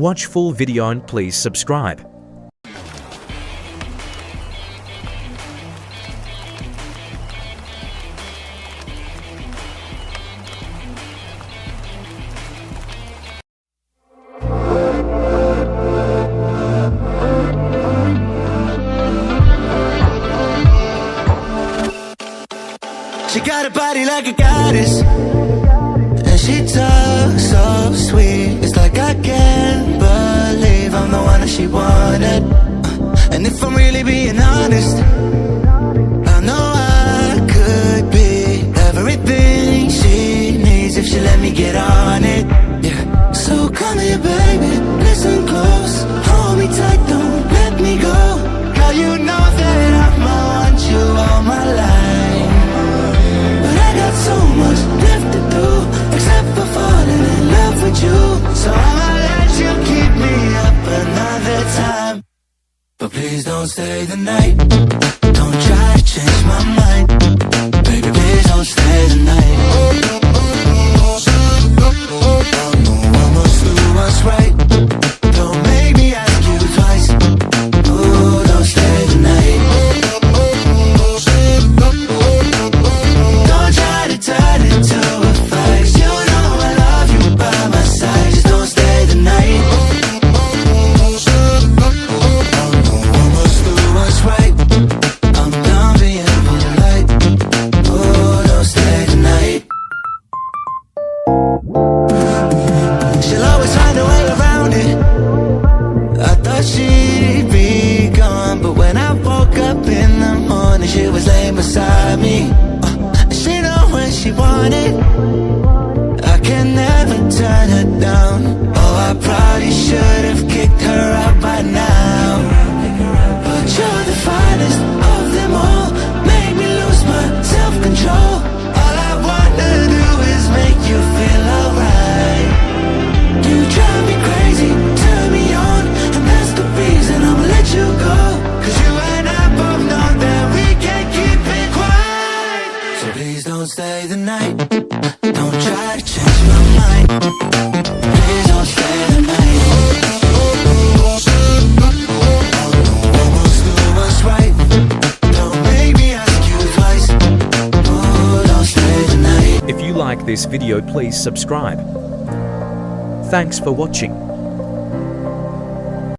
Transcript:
Watch full video and please subscribe. She got a body like a goddess, and she talks so sweet. It's like I can't believe I'm the one that she wanted. And if I'm really being honest, I know I could be everything she needs if she let me get on it. Yeah. So come here, baby, listen close, hold me tight, don't let me go. Girl, you know that I'ma want you all my life. So much left to do, except for falling in love with you. So I'ma let you keep me up another time, but please don't stay the night. Don't try to change my mind, baby, please don't stay the night. I must do what's right. Don't make me ask you twice. Oh, don't stay the night. Turn into a fight. You know I love you by my side. Just don't stay the night. I must do what's right. I'm done being polite. Oh, don't stay the night. She'll always find a way around it. I thought she'd be gone, but when I woke up in the morning, she was laying beside me. She wanted, I can never turn her down. Oh, I probably should have kicked her out by now, but you're the finest of them all. Make me lose my self-control. All I wanna do is make you feel alright. You drive me crazy, turn me on, and that's the reason I'ma let you go. Cause you and I both know that we can't keep it quiet. So please don't stay the night. Don't try to change my mind. Please don't stay the night. Almost do what's right. Don't make me ask you twice. Oh, don't stay the night. If you like this video, please subscribe. Thanks for watching.